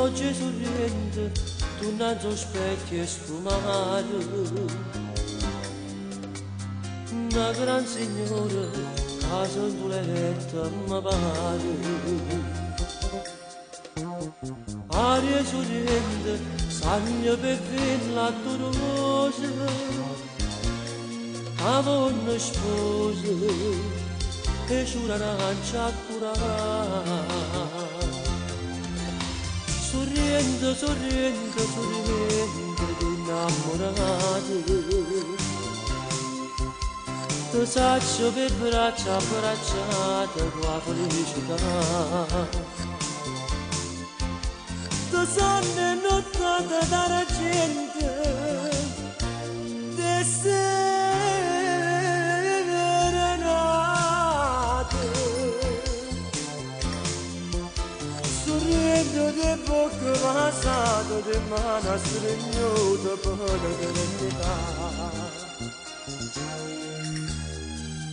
oggi sorridente tu non so specchio e sfumato, una gran signora casa in letto mi pare, aria sorridente sagna per la dolorosa, avonna sposa e giurarancia curare. Sorriendo, sorriendo, sorriendo di innamorato, ti saccio per braccia abbracciate con la felicità. Ti sanno nottate dalla gente, di serenate. Sorriendo di bocca passata, di mano stregnuta per l'eternità.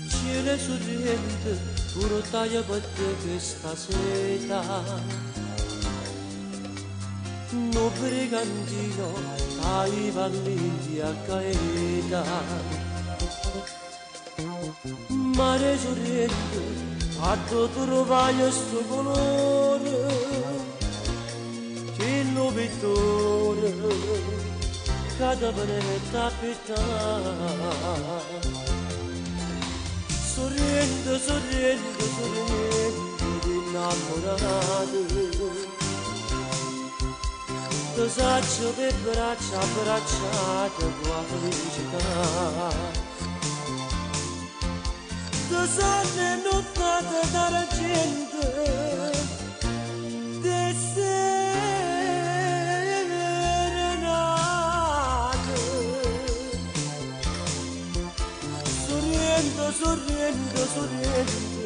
Cielo sorridente, puro taglia per te questa sera. No brigantino, ai valli a caeta. Mare sorridente, a tu trovai sto colore, che lo pittore, cada veneta pittare. Sorriendo, sorriendo, sorriendo di innamorato, ti saccio per braccia abbracciate con la felicità. Ti sanno nottate dalla gente, di serenate. Sorriendo, sorriendo, sorriendo